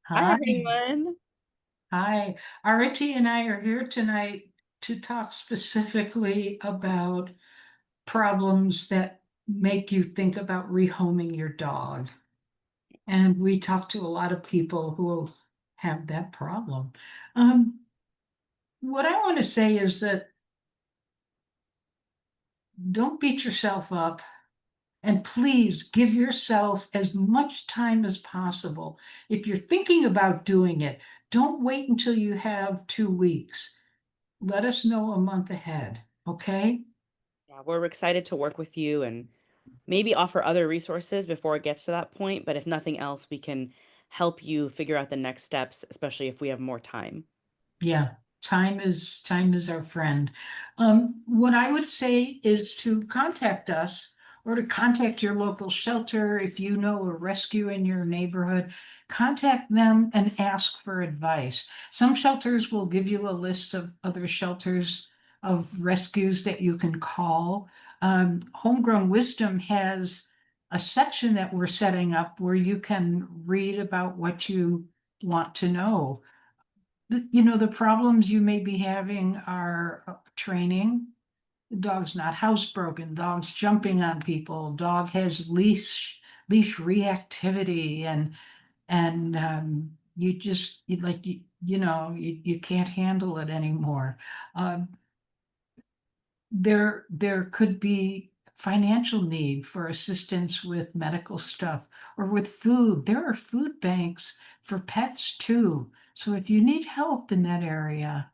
Hi, Hi, everyone. hi. Arati and I are here tonight to talk specifically about problems that make you think about rehoming your dog. And we talk to a lot of people who have that problem. Um, what I want to say is that don't beat yourself up and please give yourself as much time as possible. If you're thinking about doing it, don't wait until you have 2 weeks. Let us know a month ahead, okay? Yeah, we're excited to work with you and maybe offer other resources before it gets to that point. But if nothing else, we can help you figure out the next steps, especially if we have more time. Yeah, time is our friend. What I would say is to contact us or to contact your local shelter if you know a rescue in your neighborhood. Contact them and ask for advice. Some shelters will give you a list of other shelters of rescues that you can call. Homegrown Wisdom has a section that we're setting up where you can read about what you want to know. The problems you may be having are training. The dog's not housebroken. Dog's jumping on people. Dog has leash reactivity, and you just you, like you can't handle it anymore. Um, there could be financial need for assistance with medical stuff or with food. There are food banks for pets too. So if you need help in that area,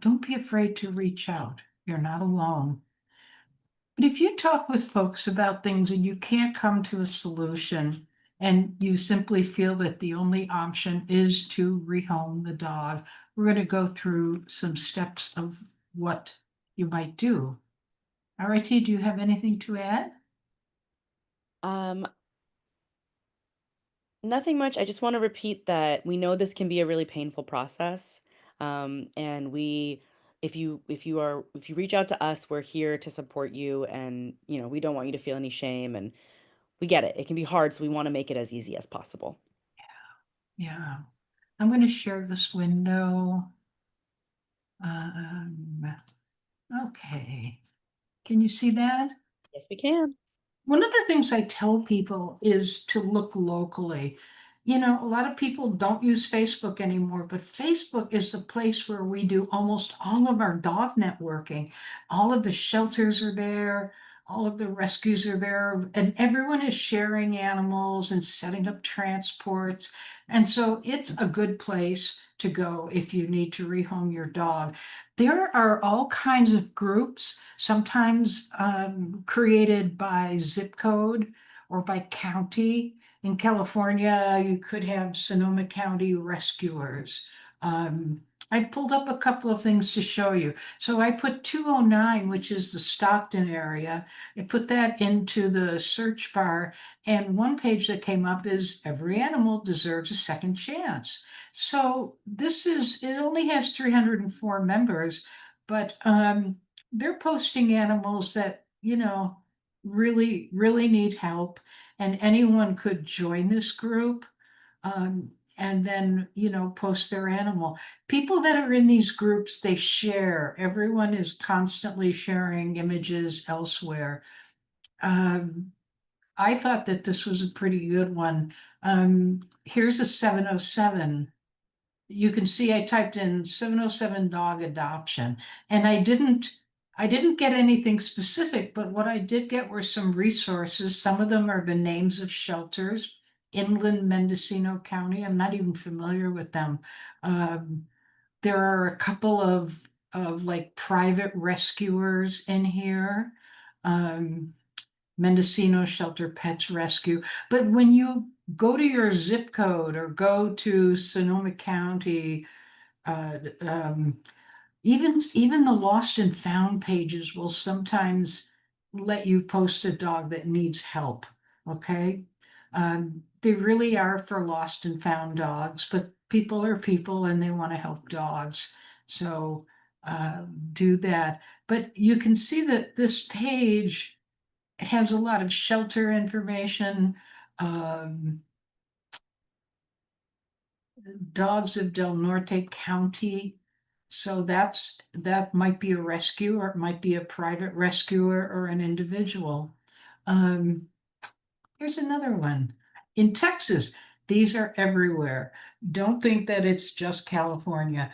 don't be afraid to reach out. You're not alone. But if you talk with folks about things and you can't come to a solution, and you simply feel that the only option is to rehome the dog, we're going to go through some steps of what you might do. Arati, do you have anything to add? Um, Nothing much. I just want to repeat that we know this can be a really painful process. And if you reach out to us, we're here to support you, and we don't want you to feel any shame, and we get it. It can be hard, so we want to make it as easy as possible. Yeah. I'm going to share this window. Um, okay. Can you see that? Yes, we can. One of the things I tell people is to look locally. A lot of people don't use Facebook anymore, but Facebook is the place where we do almost all of our dog networking. All of the shelters are there, all of the rescues are there, and everyone is sharing animals and setting up transports. And so it's a good place to go if you need to rehome your dog. There are all kinds of groups, sometimes created by zip code or by county. In California, you could have Sonoma County rescuers. Um, I pulled up a couple of things to show you. So I put 209, which is the Stockton area. I put that into the search bar, and one page that came up is Every Animal Deserves a Second Chance. So it only has 304 members, but they're posting animals that, really, really need help. And anyone could join this group and then, post their animal. People that are in these groups, they share. Everyone is constantly sharing images elsewhere. Um, I thought that this was a pretty good one. Here's a 707. You can see I typed in 707 dog adoption, and I didn't get anything specific, but what I did get were some resources. Some of them are the names of shelters. Inland Mendocino County, I'm not even familiar with them. Um, there are a couple of like private rescuers in here. Um, Mendocino Shelter Pets Rescue. But when you go to your zip code or go to Sonoma County, uh, um, even the lost and found pages will sometimes let you post a dog that needs help. Okay. They really are for lost and found dogs, but people are people and they want to help dogs. So do that. But you can see that this page has a lot of shelter information. Um, Dogs of Del Norte County. So that might be a rescue, or it might be a private rescuer or an individual. Um, Here's another one. In Texas, these are everywhere. Don't think that it's just California.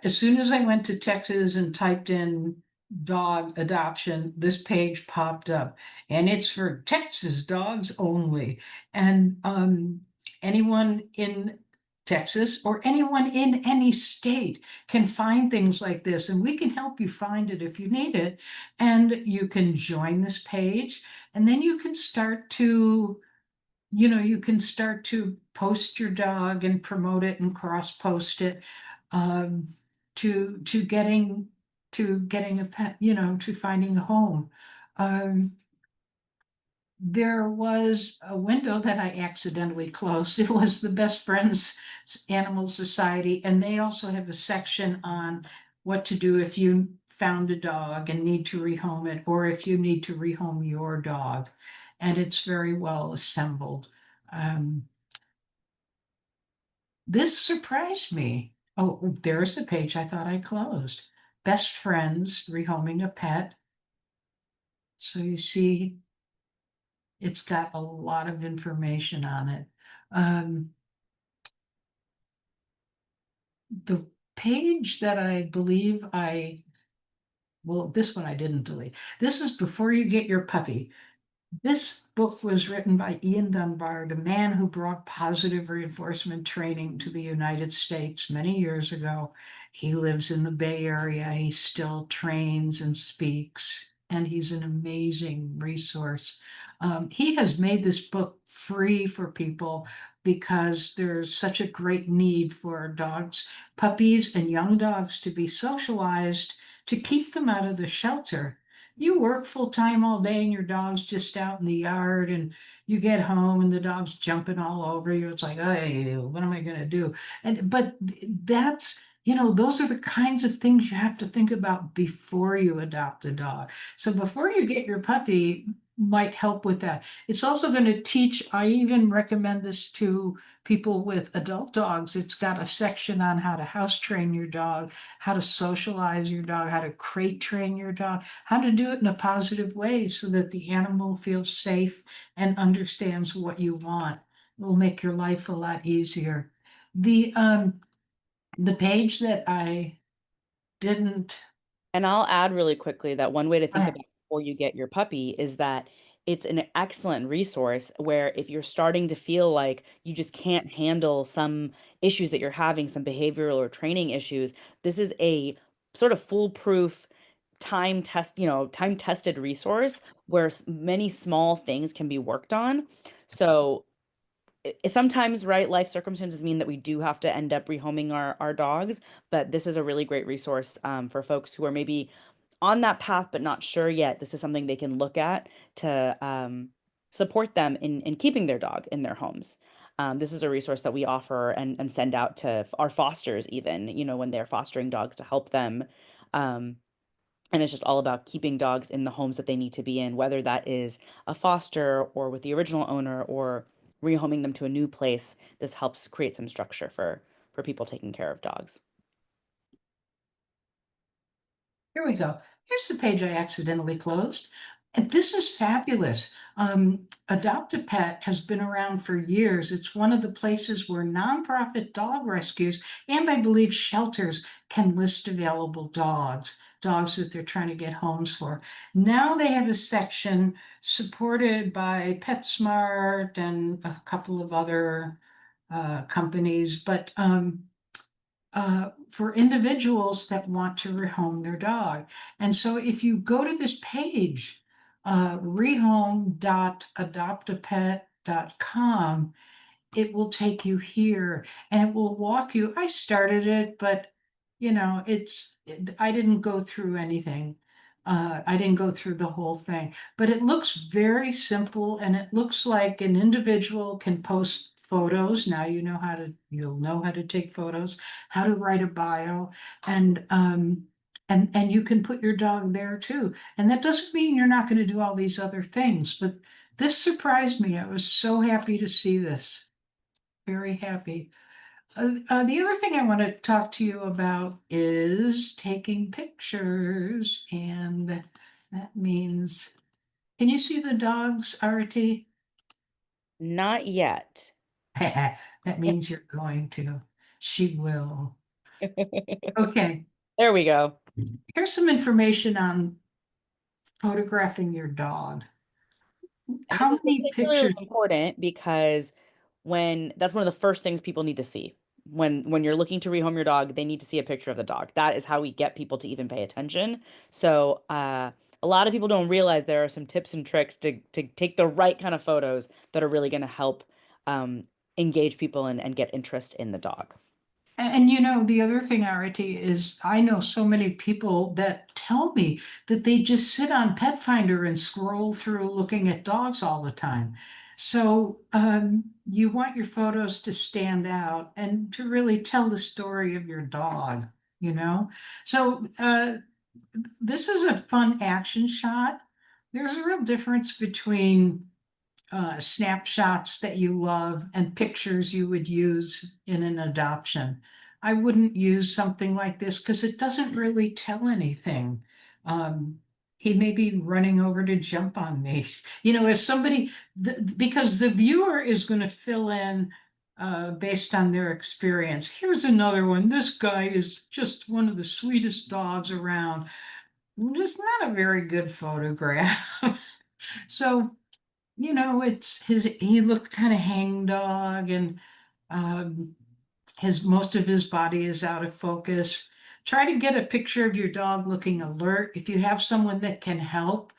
As soon as I went to Texas and typed in dog adoption, this page popped up, and it's for Texas dogs only. And anyone in Texas or anyone in any state can find things like this, and we can help you find it if you need it. And you can join this page, and then you can start to you can start to post your dog and promote it and cross post it, um, to getting a pet, to finding a home. Um, there was a window that I accidentally closed. It was the Best Friends Animal Society, and they also have a section on what to do if you found a dog and need to rehome it, or if you need to rehome your dog. And it's very well assembled. Um, this surprised me. Oh, there's the page I thought I closed. Best Friends Rehoming a Pet. So you see, it's got a lot of information on it. Um, the page that I believe well, this one I didn't delete. This is Before You Get Your Puppy. This book was written by Ian Dunbar, the man who brought positive reinforcement training to the United States many years ago. He lives in the Bay Area. He still trains and speaks, and he's an amazing resource. He has made this book free for people because there's such a great need for dogs, puppies, and young dogs to be socialized to keep them out of the shelter. You work full time all day and your dog's just out in the yard, and you get home and the dog's jumping all over you. It's like, hey, what am I going to do? But that's, those are the kinds of things you have to think about before you adopt a dog. So before you get your puppy might help with that. It's also going to teach, I even recommend this to people with adult dogs. It's got a section on how to house train your dog, how to socialize your dog, how to crate train your dog, how to do it in a positive way so that the animal feels safe and understands what you want. It will make your life a lot easier. The page that I didn't, And I'll add really quickly that one way to think I, about before you get your puppy is that it's an excellent resource where if you're starting to feel like you just can't handle some issues that you're having, some behavioral or training issues, this is a sort of foolproof time tested resource where many small things can be worked on. So sometimes, right, life circumstances mean that we do have to end up rehoming our dogs, but this is a really great resource for folks who are maybe on that path but not sure yet. This is something they can look at to support them in keeping their dog in their homes. This is a resource that we offer and send out to our fosters, even, when they're fostering dogs to help them. Um, and it's just all about keeping dogs in the homes that they need to be in, whether that is a foster or with the original owner or rehoming them to a new place. This helps create some structure for people taking care of dogs. Here we go. Here's the page I accidentally closed. And this is fabulous. Adopt a Pet has been around for years. It's one of the places where nonprofit dog rescues and I believe shelters can list available dogs that they're trying to get homes for. Now they have a section supported by PetSmart and a couple of other companies, but for individuals that want to rehome their dog. And so if you go to this page, rehome.adoptapet.com, it will take you here and it will walk you. I started it, but I didn't go through anything. I didn't go through the whole thing, but it looks very simple and it looks like an individual can post photos. Now you'll know how to take photos, how to write a bio, and you can put your dog there too. And that doesn't mean you're not going to do all these other things, but this surprised me. I was so happy to see this. Very happy. The other thing I want to talk to you about is taking pictures, and that means, can you see the dogs, Arati? Not yet. That means you're going to. She will. Okay, There we go. here's some information on photographing your dog. And this How is many particularly pictures? important because when that's one of the first things people need to see. When you're looking to rehome your dog, they need to see a picture of the dog. That is how we get people to even pay attention. So, a lot of people don't realize there are some tips and tricks to take the right kind of photos that are really going to help um, engage people and get interest in the dog. And you know, the other thing, Arati, is I know so many people that tell me that they just sit on Pet Finder and scroll through looking at dogs all the time. So you want your photos to stand out and to really tell the story of your dog, you know? So this is a fun action shot. There's a real difference between snapshots that you love and pictures you would use in an adoption. I wouldn't use something like this because it doesn't really tell anything. Um, he may be running over to jump on me. You know, if somebody, because the viewer is going to fill in based on their experience. Here's another one. This guy is just one of the sweetest dogs around. Just not a very good photograph. So you know, it's he looked kind of hangdog and um, his most of his body is out of focus. Try to get a picture of your dog looking alert. If you have someone that can help,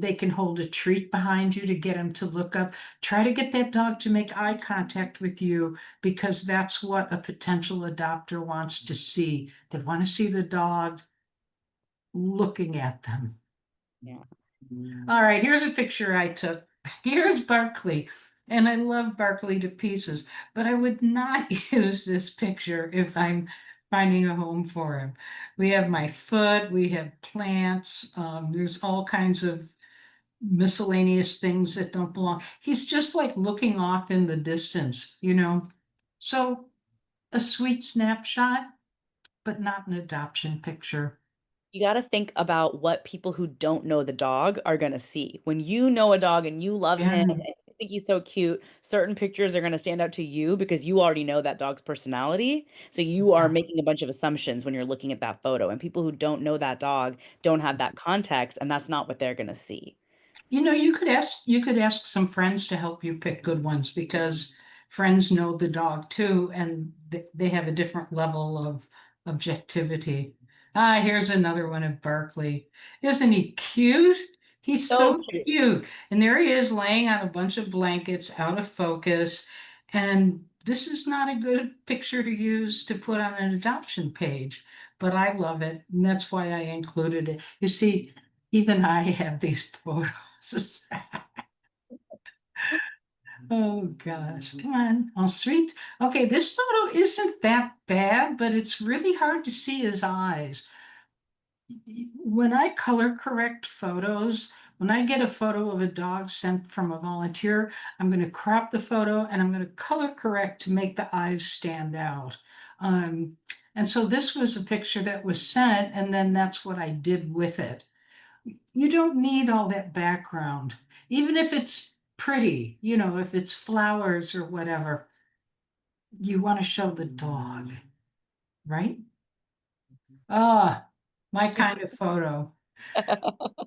they can hold a treat behind you to get him to look up. Try to get that dog to make eye contact with you because that's what a potential adopter wants to see. They want to see the dog looking at them. Yeah. All right, here's a picture I took. Here's Barkley. And I love Barkley to pieces, but I would not use this picture if I'm finding a home for him. We have my foot, we have plants, there's all kinds of miscellaneous things that don't belong. He's just like looking off in the distance, you know? So a sweet snapshot, but not an adoption picture. You got to think about what people who don't know the dog are going to see. When you know a dog and you love him Yeah. and you think he's so cute, certain pictures are going to stand out to you because you already know that dog's personality. So you are making a bunch of assumptions when you're looking at that photo. And people who don't know that dog don't have that context, and that's not what they're going to see. You know, you could ask some friends to help you pick good ones because friends know the dog too, and they have a different level of objectivity. Ah, here's another one of Berkeley. Isn't he cute? He's So so cute. cute. And there he is laying on a bunch of blankets out of focus. And this is not a good picture to use to put on an adoption page, but I love it. And that's why I included it. You see, even I have these photos. Oh gosh, come on, en suite. Okay, this photo isn't that bad, but it's really hard to see his eyes. When I color correct photos, when I get a photo of a dog sent from a volunteer, I'm going to crop the photo and I'm going to color correct to make the eyes stand out. Um, and so this was a picture that was sent, and then that's what I did with it. You don't need all that background, even if it's pretty, you know, if it's flowers or whatever. You want to show the dog, right? Ah, my kind of photo.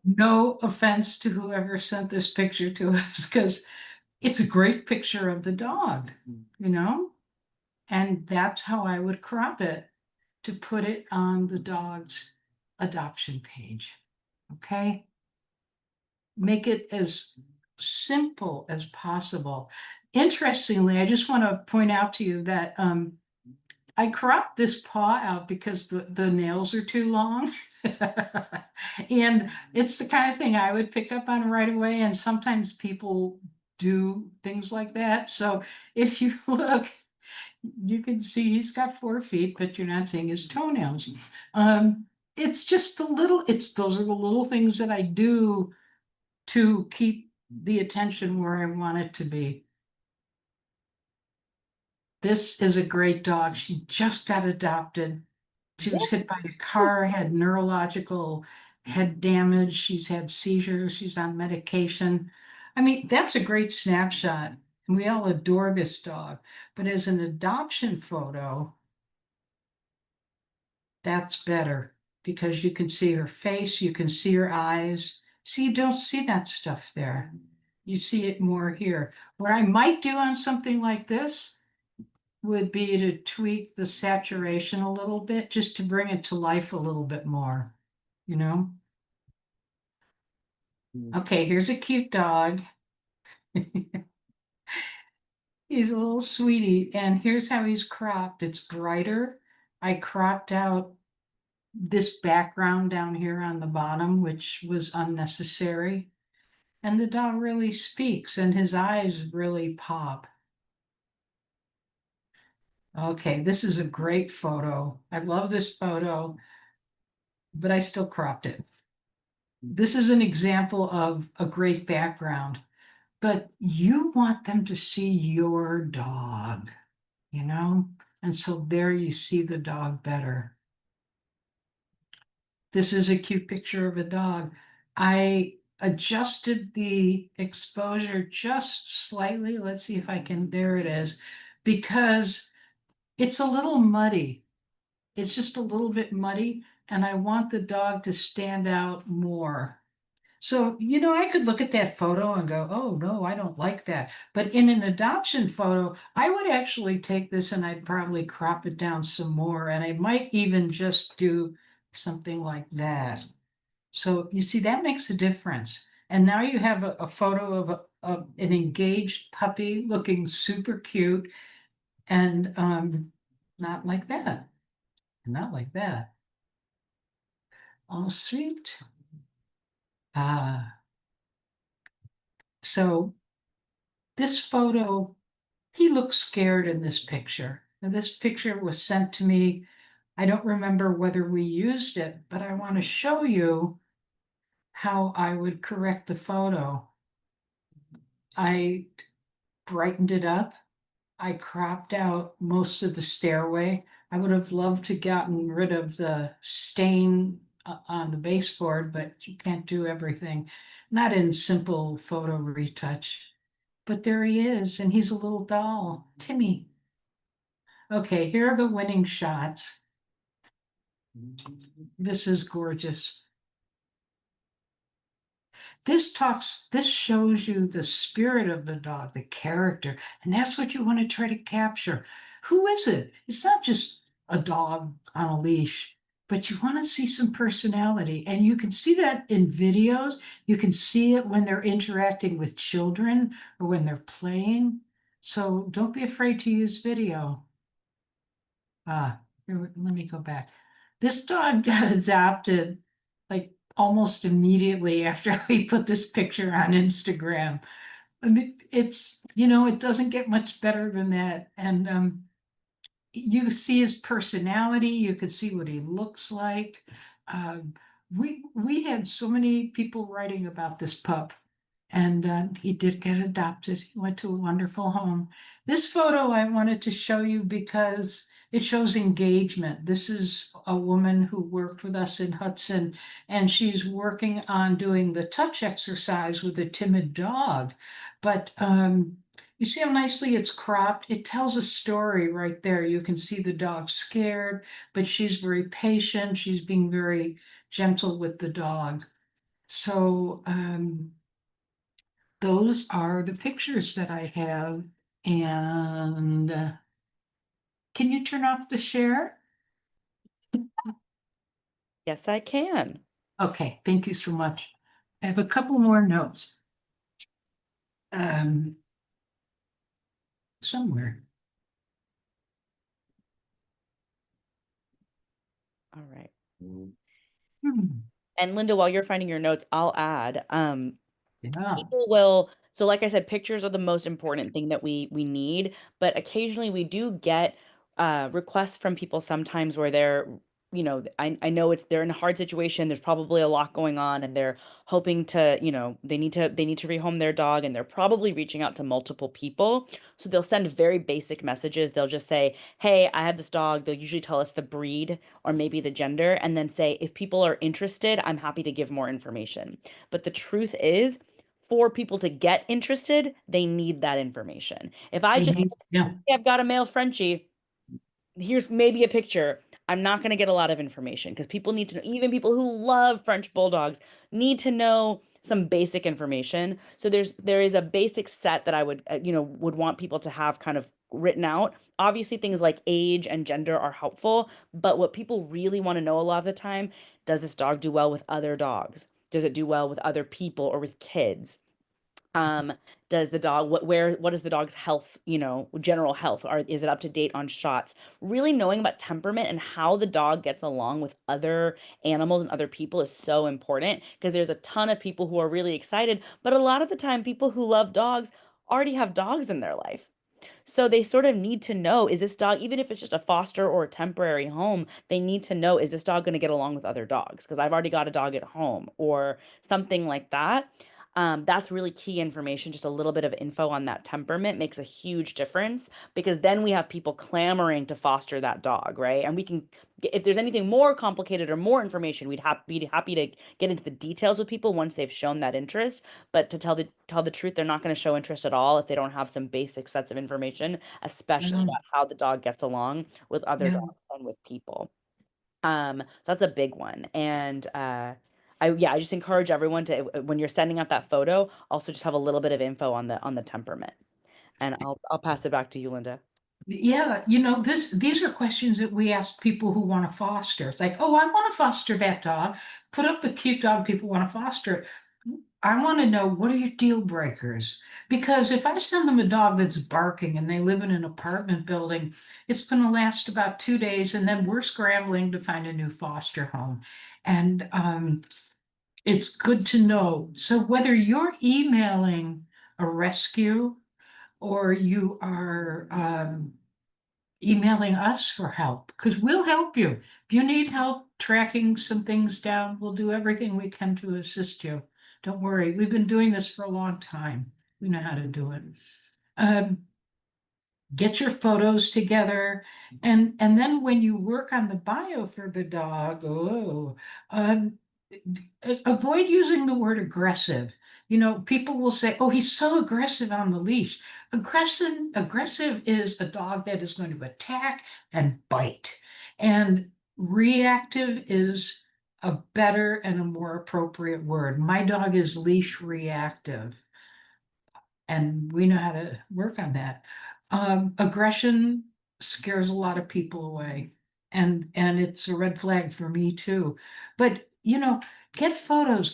No offense to whoever sent this picture to us, because it's a great picture of the dog, you know? And that's how I would crop it to put it on the dog's adoption page. Okay? Make it as simple as possible. Interestingly, I just want to point out to you that I cropped this paw out because the nails are too long. And it's the kind of thing I would pick up on right away. And sometimes people do things like that. So if you look, you can see he's got 4 feet, but you're not seeing his toenails. It's just it's those are the little things that I do to keep the attention where I want it to be. This is a great dog. She just got adopted. She was hit by a car, had neurological head damage. She's had seizures. She's on medication. I mean, that's a great snapshot. And we all adore this dog. But as an adoption photo, that's better because you can see her face, you can see her eyes. See, you don't see that stuff there. You see it more here. What I might do on something like this would be to tweak the saturation a little bit just to bring it to life a little bit more, you know? Mm. Okay, here's a cute dog. He's a little sweetie, and here's how he's cropped. It's brighter. I cropped out this background down here on the bottom, which was unnecessary. And the dog really speaks, and his eyes really pop. Okay, this is a great photo. I love this photo, but I still cropped it. This is an example of a great background, but you want them to see your dog, you know? And so there you see the dog better. This is a cute picture of a dog. I adjusted the exposure just slightly. Let's see if I can, there it is, because it's a little muddy. It's just a little bit muddy, and I want the dog to stand out more. So, I could look at that photo and go, oh, no, I don't like that. But in an adoption photo, I would actually take this and I'd probably crop it down some more. And I might even just do something like that. So you see, that makes a difference. And now you have a photo of an engaged puppy looking super cute and not like that, not like that. Oh, sweet. Uh, so this photo, he looks scared in this picture. And this picture was sent to me. I don't remember whether we used it, but I want to show you how I would correct the photo. I brightened it up. I cropped out most of the stairway. I would have loved to gotten rid of the stain on the baseboard, but you can't do everything. Not in simple photo retouch. But there he is, and he's a little doll, Timmy. Okay, here are the winning shots. This is gorgeous. This shows you the spirit of the dog, the character, and that's what you want to try to capture. Who is it? It's not just a dog on a leash, but you want to see some personality. And you can see that in videos. You can see it when they're interacting with children or when they're playing. So don't be afraid to use video. Let me go back. This dog got adopted like almost immediately after we put this picture on Instagram. I mean, it doesn't get much better than that. And you see his personality, you could see what he looks like. Um, we had so many people writing about this pup, and he did get adopted. He went to a wonderful home. This photo I wanted to show you because it shows engagement. This is a woman who worked with us in Hudson, and she's working on doing the touch exercise with a timid dog. But you see how nicely it's cropped? It tells a story right there. You can see the dog scared, but she's very patient. She's being very gentle with the dog. So those are the pictures that I have. And can you turn off the share? Yes, I can. Okay, thank you so much. I have a couple more notes um, somewhere. All right. Hmm, And Linda, while you're finding your notes, I'll add, yeah. people will, so like I said, pictures are the most important thing that we need, but occasionally we do get requests from people sometimes where they're I know they're in a hard situation. There's probably a lot going on, and they're hoping to, they need to rehome their dog, and they're probably reaching out to multiple people. So they'll send very basic messages. They'll just say, "Hey, I have this dog." They'll usually tell us the breed or maybe the gender, and then say, "If people are interested, I'm happy to give more information." But the truth is, for people to get interested, they need that information. If I They just need, yeah. say, "I've got a male Frenchie, here's maybe a picture," I'm not going to get a lot of information because people need to know, even people who love French bulldogs need to know some basic information. So there is a basic set that I would want people to have kind of written out. Obviously, things like age and gender are helpful, but what people really want to know a lot of the time, does this dog do well with other dogs? Does it do well with other people or with kids? Um, does the dog what is the dog's health, general health? Is it up to date on shots? Really knowing about temperament and how the dog gets along with other animals and other people is so important because there's a ton of people who are really excited, but a lot of the time people who love dogs already have dogs in their life. So they sort of need to know, is this dog, even if it's just a foster or a temporary home, they need to know, is this dog going to get along with other dogs? Because I've already got a dog at home or something like that. That's really key information. Just a little bit of info on that temperament makes a huge difference because then we have people clamoring to foster that dog, right? And we can, if there's anything more complicated or more information, be happy to get into the details with people once they've shown that interest. But to tell the truth, they're not going to show interest at all if they don't have some basic sets of information, especially Yeah. about how the dog gets along with other Yeah. dogs and with people. So that's a big one. And I just encourage everyone to, when you're sending out that photo, also just have a little bit of info on the temperament. And I'll pass it back to you, Linda. Yeah, these are questions that we ask people who want to foster. It's like, oh, I want to foster that dog. Put up the cute dog people want to foster. I want to know, what are your deal breakers? Because if I send them a dog that's barking and they live in an apartment building, it's going to last about 2 days, and then we're scrambling to find a new foster home. And it's good to know. So whether you're emailing a rescue or you are emailing us for help, because we'll help you. If you need help tracking some things down, we'll do everything we can to assist you. Don't worry, we've been doing this for a long time. We know how to do it. Um, get your photos together, and then when you work on the bio for the dog, um, avoid using the word aggressive. People will say, oh, he's so aggressive on the leash. Aggressive is a dog that is going to attack and bite, and reactive is a better and a more appropriate word. My dog is leash reactive, and we know how to work on that. Aggression scares a lot of people away, and it's a red flag for me too. But get photos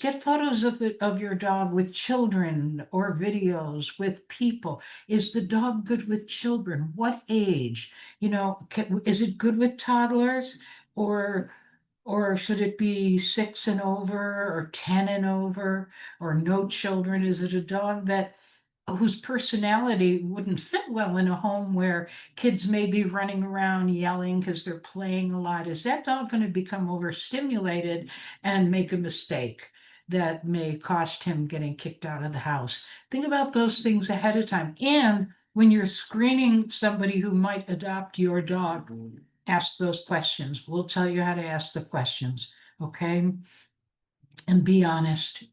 of your dog with children or videos with people. Is the dog good with children? What age? Is it good with toddlers, or should it be 6 and over, or 10 and over, or no children? Is it a dog that whose personality wouldn't fit well in a home where kids may be running around yelling because they're playing a lot? Is that dog going to become overstimulated and make a mistake that may cost him getting kicked out of the house? Think about those things ahead of time. And when you're screening somebody who might adopt your dog, ask those questions. We'll tell you how to ask the questions, okay? And be honest.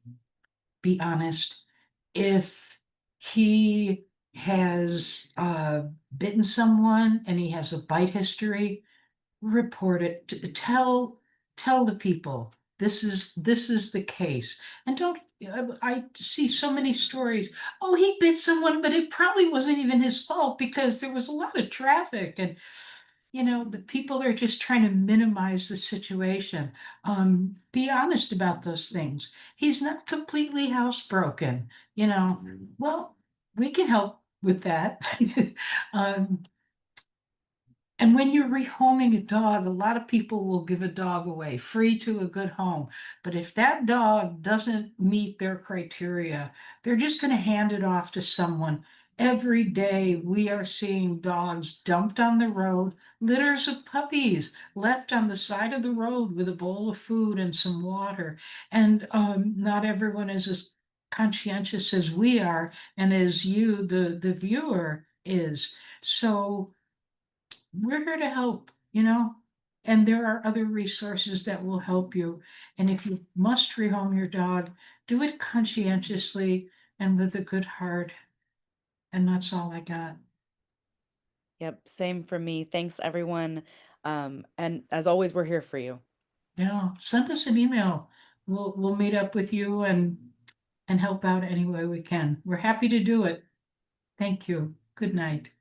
Be honest. If he has bitten someone and he has a bite history, report it. Tell the people this is the case. And don't I see so many stories. Oh, he bit someone, but it probably wasn't even his fault because there was a lot of traffic, and the people are just trying to minimize the situation. Be honest about those things. He's not completely housebroken, well, we can help with that. um, and when you're rehoming a dog, a lot of people will give a dog away free to a good home. But if that dog doesn't meet their criteria, they're just going to hand it off to someone. Every day we are seeing dogs dumped on the road, litters of puppies left on the side of the road with a bowl of food and some water. And not everyone is as conscientious as we are and as you, the viewer, is. So we're here to help, and there are other resources that will help you. And if you must rehome your dog, do it conscientiously and with a good heart. And that's all I got. Yep, same for me. Thanks, everyone. And as always, we're here for you. Yeah, send us an email. We'll meet up with you and help out any way we can. We're happy to do it. Thank you. Good night.